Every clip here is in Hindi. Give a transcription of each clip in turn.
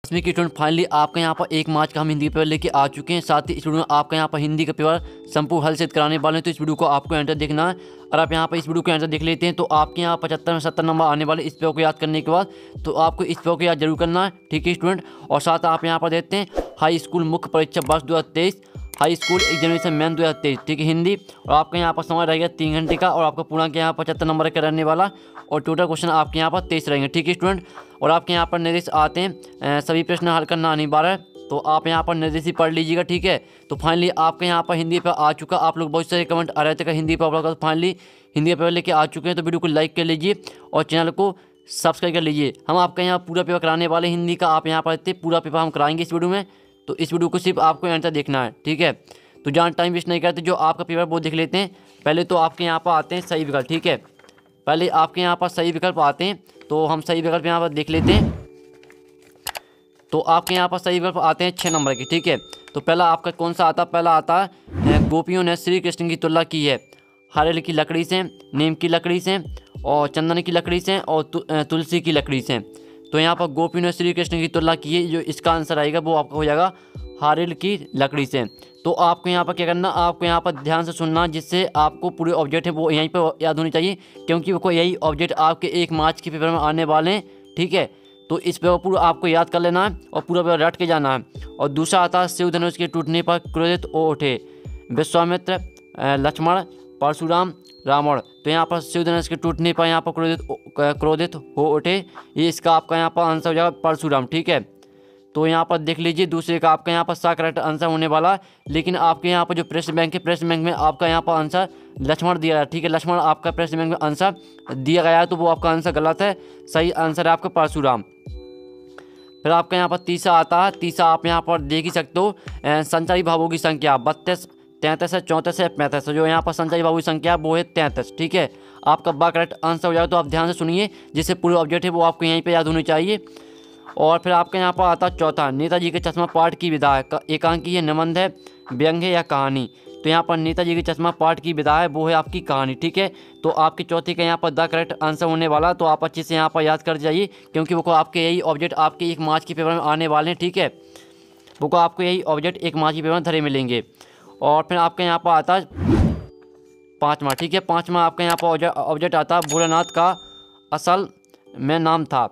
इसमें कि स्टूडेंट फाइनली आपका यहाँ पर 1 मार्च का हम हिंदी पेपर लेके आ चुके हैं। साथ ही स्टूडेंट आपका यहाँ पर हिंदी का पेपर संपूर्ण हल से कराने वाले हैं। तो इस वीडियो को आपको एंटर देखना है और आप यहाँ पर इस वीडियो को एंटर देख लेते हैं तो आपके यहाँ 75 में 70 नंबर आने वाले इस पेपर को याद करने के बाद। तो आपको इस पेपर को याद जरूर करना है, ठीक है स्टूडेंट। और साथ आप यहाँ पर देखते हैं हाई स्कूल मुख्य परीक्षा वर्ष 2023, हाई स्कूल एग्जामिनेशन मैन 2023, ठीक है हिंदी। और आपका यहाँ पर समय रहेगा 3 घंटे का और आपका पूरा के यहाँ 75 नंबर का रहने वाला और टोटल क्वेश्चन आपके यहाँ पर 23 रहेंगे, ठीक है स्टूडेंट। और आपके यहाँ पर निर्देश आते हैं सभी प्रश्न हल करना अनिवार्य है, तो आप यहाँ पर निर्देश ही पढ़ लीजिएगा, ठीक है। तो फाइनली आपके यहाँ पर हिंदी पर आ चुका। आप लोग बहुत सारे कमेंट आ रहे थे कि हिंदी पर होगा, तो फाइनली हिंदी पेपर लेके आ चुके हैं। तो वीडियो को लाइक कर लीजिए और चैनल को सब्सक्राइब कर लीजिए। हम आपका यहाँ पूरा पेपर कराने वाले हिंदी का, आप यहाँ पर पूरा पेपर हम कराएंगे इस वीडियो में। तो इस वीडियो को सिर्फ आपको एंड तक देखना है, ठीक है। तो जहाँ टाइम वेस्ट नहीं करते, जो आपका पेपर वो देख लेते हैं। पहले तो आपके यहाँ पर आते हैं सही विकल्प, ठीक है। पहले आपके यहाँ पर सही विकल्प आते हैं, तो हम सही विकल्प यहाँ पर देख लेते हैं। तो आपके यहाँ पर सही विकल्प आते हैं 6 नंबर के, ठीक है। तो पहला आपका कौन सा आता है? पहला आता है गोपियों ने श्री कृष्ण की तुलना की है नारियल की लकड़ी से, नीम की लकड़ी से और चंदन की लकड़ी से और तुलसी की लकड़ी से। तो यहाँ पर गोपियों ने श्री कृष्ण की तुलना की है, जो इसका आंसर आएगा वो आपका हो जाएगा नारियल की लकड़ी से। तो आपको यहाँ पर क्या करना, आपको यहाँ पर ध्यान से सुनना, जिससे आपको पूरे ऑब्जेक्ट है वो यहीं पर याद होनी चाहिए, क्योंकि वो यही ऑब्जेक्ट आपके 1 मार्च के पेपर में आने वाले हैं, ठीक है। तो इस पेपर पूरा आपको याद कर लेना है और पूरा पेपर रट के जाना है। और दूसरा आता है शिव धनुष के टूटने पर क्रोधित हो उठे विश्वामित्र, लक्ष्मण, परशुराम, रावण। तो यहाँ पर शिव धनुष के टूटने पर यहाँ पर क्रोधित हो उठे, ये इसका आपका यहाँ पर आंसर हो जाएगा परशुराम, ठीक है। तो यहाँ पर देख लीजिए दूसरे का आपका यहाँ पर सा करेक्ट आंसर होने वाला है। लेकिन आपके यहाँ पर जो प्रश्न बैंक है, प्रश्न बैंक में आपका यहाँ पर आंसर लक्ष्मण दिया है, ठीक है। लक्ष्मण आपका प्रश्न बैंक में आंसर दिया गया है, तो वो आपका आंसर गलत है। सही आंसर है आपका परशुराम। फिर आपका यहाँ पर तीसरा आता है, तीसरा आप यहाँ पर देख ही सकते हो, संचारी भावों की संख्या 32, 33 है, 34 है, 35। जो यहाँ पर संचारी भावों की संख्या वो है 33, ठीक है। आपका बा करेक्ट आंसर हो जाएगा। तो आप ध्यान से सुनिए, जिससे पूरे ऑब्जेक्ट है वो आपको यहीं पर याद होनी चाहिए। और फिर आपके यहाँ पर आता चौथा, नेताजी के चश्मा पाठ की विधा है, एकांकी है, निबंध है, व्यंग है या कहानी। तो यहाँ पर नेताजी के चश्मा पाठ की विधा है, वो है आपकी कहानी, ठीक है। तो आपके चौथे का यहाँ पर द करेक्ट आंसर होने वाला। तो आप अच्छे से यहाँ पर याद कर जाइए, क्योंकि वो आपके यही ऑब्जेक्ट आपके 1 मार्च के पेपर में आने वाले हैं, ठीक है। वो आपको यही ऑब्जेक्ट 1 मार्च के पेपर में धरे मिलेंगे। और फिर आपके यहाँ पर आता पाँचवा, ठीक है। पाँचवा आपका यहाँ पर ऑब्जेक्ट आता भोलेनाथ का असल में नाम था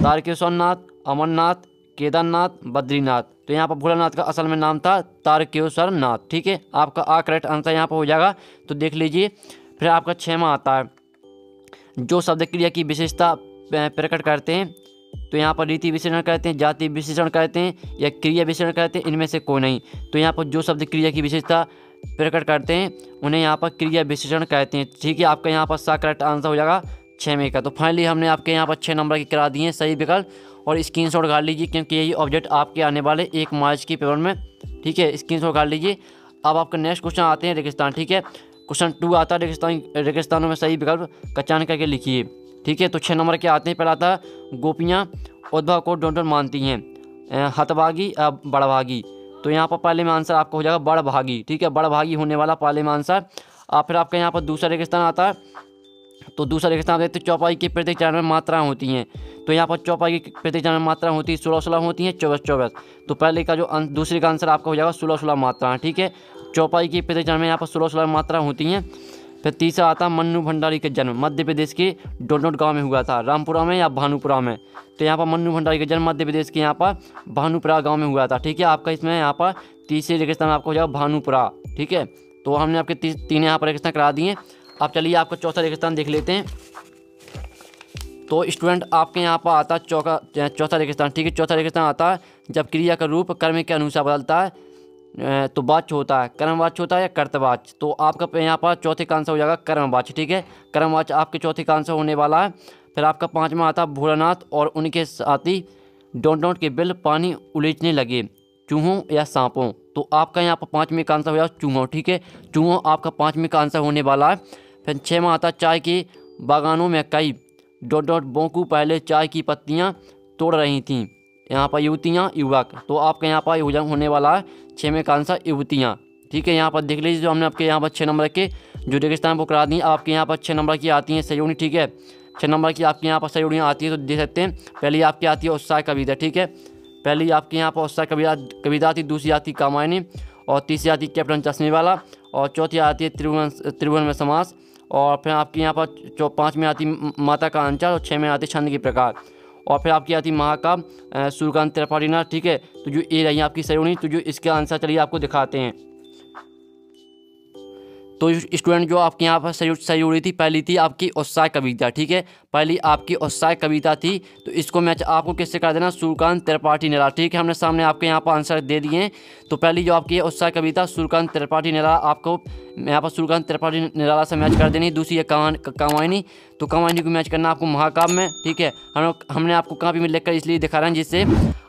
तारकेश्वरनाथ, अमरनाथ, केदारनाथ, बद्रीनाथ। तो यहाँ पर भोलेनाथ का असल में नाम था तारकेश्वरनाथ, ठीक है। आपका आ करेक्ट आंसर यहाँ पर हो जाएगा। तो देख लीजिए। फिर आपका 6वां आता है, जो शब्द क्रिया की विशेषता प्रकट करते हैं। तो यहाँ पर रीति विशेषण कहते हैं, जाति विशेषण कहते हैं या क्रिया विशेषण कहते हैं, इनमें से कोई नहीं। तो यहाँ पर जो शब्द क्रिया की विशेषता प्रकट करते हैं उन्हें यहाँ पर क्रिया विशेषण कहते हैं, ठीक है। आपका यहाँ पर सा करेक्ट आंसर हो जाएगा 6वें का। तो फाइनली हमने आपके यहाँ पर 6 नंबर की करा दिए हैं सही विकल्प। और स्क्रीनशॉट काट लीजिए, क्योंकि यही ऑब्जेक्ट आपके आने वाले 1 मार्च के पेपर में, ठीक है। स्क्रीनशॉट काट लीजिए। अब आपका नेक्स्ट क्वेश्चन आते हैं रेगिस्तान, ठीक है। क्वेश्चन 2 आता है रेगिस्तानों में सही विकल्प का चयन करके लिखिए, ठीक है। तो 6 नंबर के आते हैं। पहला आता है गोपियाँ उद्धव को डोंट मानती हैं, हतभागी या बड़भागी। तो यहाँ पर पहले में आंसर आपका हो जाएगा बड़भागी, ठीक है। बड़भागी होने वाला पहले में आंसर। फिर आपका यहाँ पर दूसरा रेगिस्तान आता है। तो दूसरा रेगिस्तान देखते हैं चौपाई के प्रत्येक चरण में मात्राएं होती हैं। तो यहाँ पर चौपाई की प्रत्येक चरण में मात्राएं होती है 16-16 होती हैं, 24-24। तो पहले का जो दूसरे का आंसर आपका हो जाएगा 16-16 मात्राएं, ठीक है। चौपाई की प्रत्येक चरण में यहाँ पर 16-16 मात्राएं होती हैं। फिर तीसरा आता है मन्नू भंडारी का जन्म मध्य प्रदेश के डोनोट गाँव में हुआ था, रामपुरा में या भानुपुरा में। तो यहाँ पर मन्नू भंडारी का जन्म मध्य प्रदेश के यहाँ पर भानुपुरा गाँव में हुआ था, ठीक है। आपका इसमें यहाँ पर तीसरे रेगिस्तान आपका हो जाएगा भानुपुरा, ठीक है। तो हमने आपके 3 यहाँ पर रेगिस्तान करा दिए। अब चलिए आपका चौथा रेगिस्तान देख लेते हैं। तो स्टूडेंट आपके यहाँ पर आता है चौथा रेगिस्तान, ठीक है। चौथा रेगिस्तान आता है जब क्रिया का रूप कर्म के अनुसार बदलता है, तो वाच्य होता है, कर्मवाच्य होता है या कर्तवाच्य। तो आपका यहाँ पर चौथे का आंसर हो जाएगा कर्मवाच्य, ठीक है। कर्मवाच्य आपके चौथे का आंसर होने वाला है। फिर आपका 5वां आता है भोलानाथ और उनके साथी डोंट के बिल पानी उलीचने लगे, चूहों या सांपों। तो आपका यहाँ पर 5वें का आंसर हो जाएगा चूहों, ठीक है। चूहों आपका 5वें का आंसर होने वाला है। फिर 6वां आता है चाय के बागानों में कई बोंकू पहले चाय की पत्तियां तोड़ रही थीं, यहाँ पर युवतियाँ युवक। तो आपका यहाँ पर होने वाला है 6वें का आंसर युवतियाँ, ठीक है। यहाँ पर देख लीजिए, जो हमने आपके यहाँ पर 6 नंबर के जो रेगिस्तान को करा दी, आपके यहाँ पर 6 नंबर की आती हैं सहयोगी, ठीक है। 6 नंबर की आपके यहाँ पर सहयोगियाँ आती है, तो देख सकते हैं। पहले आपकी आती है उत्साह कविता, ठीक है। पहली आपके यहाँ पर उत्साह कविता थी, दूसरी आती कामायनी, और तीसरी आती कैप्टन चश्मे वाला, और चौथी आती है त्रिभुवन में समास, और फिर आपकी यहाँ पर पाँच आती माता का अंचल, और 6 में आती छंद की प्रकार, और फिर आपकी आती महाकाव्य सूर्यकांत त्रिपाठी नाथ। ठीक है, तो जो ये रही आपकी सही होनी, तो जो इसका आंसर चलिए आपको दिखाते हैं। तो स्टूडेंट जो आपके यहाँ पर सही हो रही थी, पहली थी आपकी उत्साह कविता। ठीक है, पहली आपकी उत्साह कविता थी, तो इसको मैच आपको किससे कर देना, सूर्यकांत त्रिपाठी निराला। ठीक है, हमने सामने आपके यहाँ पर आंसर दे दिए हैं। तो पहली जो आपकी उत्साह कविता सूर्यकांत त्रिपाठी निराला, आपको यहाँ पर सूर्यकांत त्रिपाठी निराला से मैच कर देनी। दूसरी है कामायनी, तो कामायनी को मैच करना आपको महाकाव्य में। ठीक है, हमने आपको कॉपी में लिखकर इसलिए दिखा रहे हैं जिससे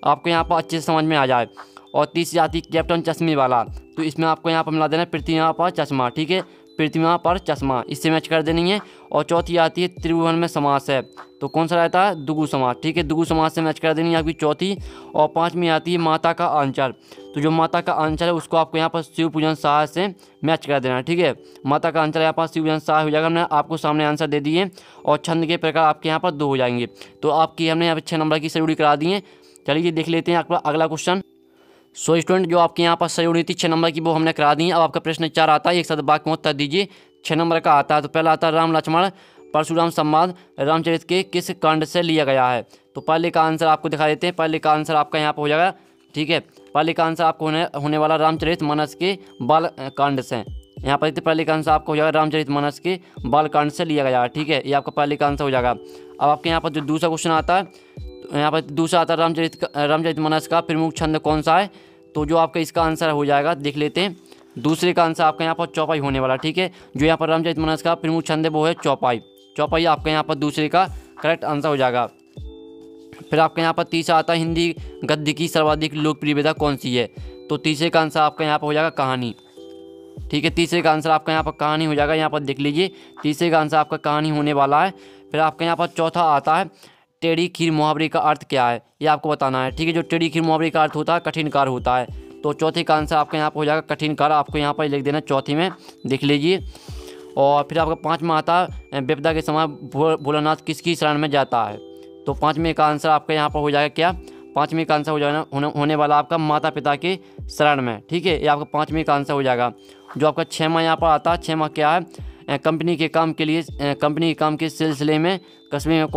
आपको यहाँ पर अच्छे से समझ में आ जाए। और तीसरी आती कैप्टन चश्मे वाला, तो इसमें आपको यहाँ पर मिला देना पृथ्वी पर चश्मा। ठीक है, पृथ्वी पर चश्मा, इससे मैच कर देनी है। और चौथी आती है त्रिभुवन में समास है, तो कौन सा रहता है, दुगु समास। ठीक है, दुगु समास से मैच कर देनी है आपकी चौथी। और 5वीं आती है माता का आंचल, तो जो माता का आंचल है उसको आपको यहाँ पर शिव पूजन साह से मैच कर देना है। ठीक है, माता का आंचल यहाँ पर शिव पूजन साह हो जाएगा। हमने आपको सामने आंसर दे दिए। और छंद के प्रकार आपके यहाँ पर 2 हो जाएंगे। तो आपकी हमने यहाँ पर 6 नंबर की सही करा दी है। चलिए देख लेते हैं आपका अगला क्वेश्चन। सो स्टूडेंट जो आपके यहाँ पर सही होनी थी 6 नंबर की, वो हमने करा दी है। अब आपका प्रश्न 4 आता है, एक साथ वाक्य में उत्तर दीजिए। 6 नंबर का आता है, तो पहला आता है राम लक्ष्मण परशुराम संवाद रामचरित के किस कांड से लिया गया है। तो पहले का आंसर आपको दिखा देते हैं। पहले का आंसर आपका यहाँ पर हो जाएगा। ठीक है, पहले का आंसर आपको होने वाला रामचरित मानस के बाल कांड से। यहाँ पर पहले का आंसर आपको हो जाएगा रामचरित मानस के बाल कांड से लिया गया है। ठीक है, ये आपका पहले का आंसर हो जाएगा। अब आपके यहाँ पर जो दूसरा क्वेश्चन आता है, यहाँ पर दूसरा आता है रामचरित मानस का प्रमुख छंद कौन सा है। तो जो आपका इसका आंसर हो जाएगा, देख लेते हैं। दूसरे का आंसर आपका यहाँ पर चौपाई होने वाला। ठीक है, जो यहाँ पर रामचरित मानस का प्रमुख छंद है वो है चौपाई। चौपाई आपका यहाँ पर दूसरे का करेक्ट आंसर हो जाएगा। फिर आपके यहाँ पर तीसरा आता है हिंदी गद्य की सर्वाधिक लोकप्रिय विधा कौन सी है। तो तीसरे का आंसर आपका यहाँ पर हो जाएगा कहानी। ठीक है, तीसरे का आंसर आपका यहाँ पर कहानी हो जाएगा। यहाँ पर देख लीजिए, तीसरे का आंसर आपका कहानी होने वाला है। फिर आपका यहाँ पर चौथा आता है टेढ़ी खीर मुहावरे का अर्थ क्या है, ये आपको बताना है। ठीक है, जो टेढ़ी खीर मुहावरे का अर्थ होता है कठिन कार्य होता है। तो चौथे का आंसर आपका यहाँ पर हो जाएगा कठिन कार्य, आपको यहाँ पर लिख देना चौथी में, देख लीजिए। और फिर आपका 5वां आता है विपदा के समय भोलानाथ किसकी शरण में जाता है। तो 5वें का आंसर आपका यहाँ पर हो जाएगा क्या, 5वें का आंसर हो जाएगा होने वाला आपका माता पिता के शरण में। ठीक है, ये आपका 5वें का आंसर हो जाएगा। जो आपका 6वां यहाँ पर आता है, 6वां क्या है, कंपनी के काम के सिलसिले में कस्बे में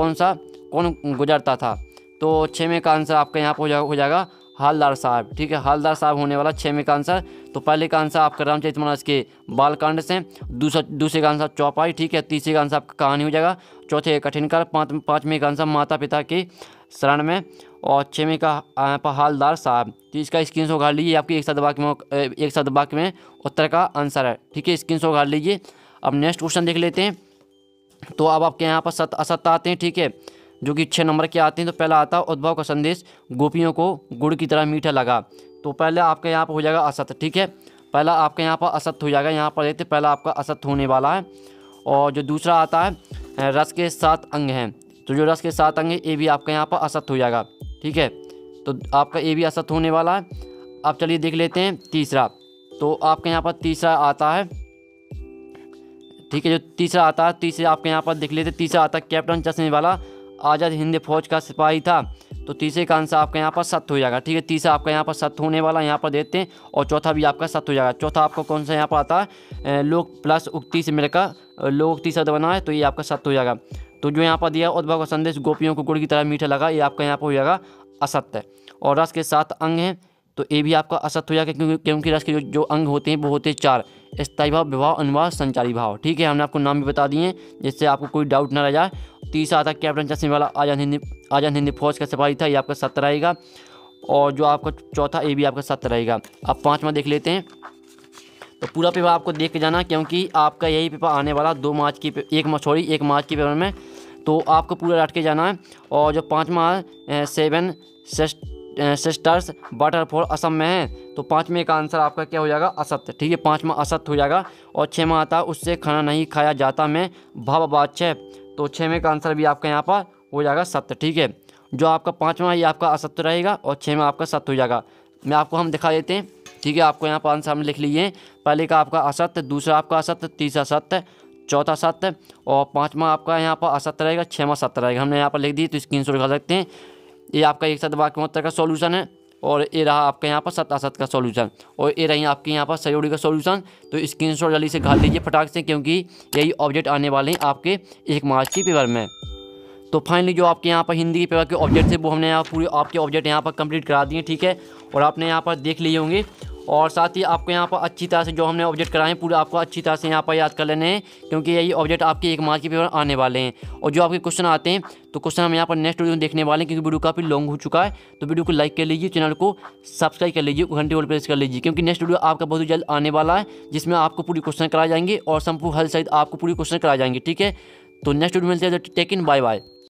कौन गुजरता था। तो 6वें का आंसर आपका यहाँ पर हो जाएगा हालदार साहब। ठीक है, हालदार साहब होने वाला 6वें का आंसर। तो पहले का आंसर आपका रामचरितमानस के बालकांड से, दूसरे का आंसर चौपाई। ठीक है, तीसरे का आंसर आपका कहानी हो जाएगा, चौथे कठिन कार्य, 5वें का आंसर माता पिता के शरण में, और 6वें का हालदार साहब। तो इसका स्क्रीनशॉट काट लीजिए, आपकी एक शब्द वाक्य में उत्तर का आंसर है। ठीक है, स्क्रीनशॉट काट लीजिए। अब नेक्स्ट क्वेश्चन देख लेते हैं। तो अब आपके यहाँ पर सत्य असत्य आते हैं। ठीक है, जो कि 6 नंबर के आते हैं। तो पहला आता है उद्भव का संदेश गोपियों को गुड़ की तरह मीठा लगा। तो पहले आपके यहाँ पर हो जाएगा असत्य। ठीक है, पहला आपके यहाँ पर असत्य हो जाएगा। यहाँ पर देखते पहला आपका असत्य होने वाला है। और जो दूसरा आता है रस के 7 अंग हैं। तो जो रस के 7 अंग है ये भी आपका यहाँ पर असत्य हो जाएगा। ठीक है, तो आपका ये भी असत्य होने वाला है। अब चलिए देख लेते हैं तीसरा। तो आपके यहाँ पर तीसरा आता है। ठीक है, जो तीसरा आता है, तीसरे आपके यहाँ पर देख लेते हैं। तीसरा आता है कैप्टन चश्मे वाला आज़ाद हिंद फौज का सिपाही था। तो तीसरे का आंसर आपका यहाँ पर सत्य हो जाएगा। ठीक है, तीसरा आपका यहाँ पर सत्य होने वाला यहाँ पर देते हैं। और चौथा भी आपका सत्य हो जाएगा। चौथा आपका कौन सा यहाँ पर आता है, लोक प्लस उक्ति से मिलकर लोकोक्ति शब्द बना है, तो ये आपका सत्य हो जाएगा। तो जो यहाँ पर दिया उद्भव का संदेश गोपियों को गुड़ की तरह मीठा लगा, ये आपका यहाँ पर हो जाएगा असत्य। और रस के 7 अंग हैं, तो ये भी आपका असत्य हो जाएगा, क्योंकि रस के जो अंग होते हैं वो होते हैं 4, स्थायी भाव, विभाव, अनुभाव, संचारी भाव। ठीक है, हमने आपको नाम भी बता दिए हैं जिससे आपको कोई डाउट ना रह जाए। तीसरा आता कैप्टन चश्मे वाला आज़ाद हिंद फौज का सिपाही था, ये आपका सत्य रहेगा। और जो आपका चौथा ये भी आपका सत्य रहेगा। अब 5वां देख लेते हैं। तो पूरा पेपर आपको देख के जाना, क्योंकि आपका यही पेपर आने वाला 1 मार्च के पेपर में, तो आपको पूरा रट के जाना है। और जो 5वां 7 सिस्टर्स वाटरफॉल असम में है। तो 5वें का आंसर आपका क्या हो जाएगा, असत्य। ठीक है, 5वां असत्य हो जाएगा। और 6वां आता उससे खाना नहीं खाया जाता में भाववाच्य। तो 6वें का आंसर भी आपका यहाँ पर हो जाएगा सत्य। ठीक है, जो आपका 5वां ये आपका असत्य रहेगा और 6वां आपका सत्य हो जाएगा। मैं आपको हम दिखा देते हैं। ठीक है, आपको यहाँ पर आंसर हमने लिख लिए हैं। पहले का आपका असत्य, दूसरा आपका असत्य, तीसरा सत्य, चौथा सत्य, और 5वां आपका यहाँ पर असत्य रहेगा, 6वां सत्य रहेगा। हमने यहाँ पर लिख दिए, तो स्क्रीनशॉट दिखा सकते हैं। ये आपका 1 शत वाक्य उत्तर का सॉल्यूशन है, और ये रहा आपका यहाँ पर 7 असत का सॉल्यूशन, और ये रही आपके यहाँ पर सयोड़ी का सॉल्यूशन। तो स्क्रीनशॉट जल्दी से घाल लीजिए फटाक से, क्योंकि यही ऑब्जेक्ट आने वाले हैं आपके 1 मार्च की पेपर में। तो फाइनली जो आपके यहाँ पर हिंदी के पेपर के ऑब्जेक्ट थे वो हमने यहाँ पूरे आपके ऑब्जेक्ट यहाँ पर कंप्लीट करा दिए, ठीक है, और आपने यहाँ पर देख लिए होंगे। और साथ ही आपको यहाँ पर अच्छी तरह से जो हमने ऑब्जेक्ट कराए हैं पूरे आपको अच्छी तरह से यहाँ पर याद कर लेने हैं, क्योंकि यही ऑब्जेक्ट आपके 1 मार्च के पेपर आने वाले हैं। और जो आपके क्वेश्चन आते हैं तो क्वेश्चन हम यहाँ पर नेक्स्ट वीडियो में देखने वाले हैं, क्योंकि वीडियो काफ़ी लॉन्ग हो चुका है। तो वीडियो को लाइक कर लीजिए, चैनल को सब्सक्राइब कर लीजिए, घंटे वाले प्रेस कर लीजिए, क्योंकि नेक्स्ट वीडियो आपका बहुत जल्द आने वाला है, जिसमें आपको पूरी क्वेश्चन कराए जाएंगे और संपूर्ण हल सहित आपको पूरी क्वेश्चन कराए जाएंगे, ठीक है। तो नेक्स्ट वीडियो मिलते हैं, टेक इन, बाय बाय।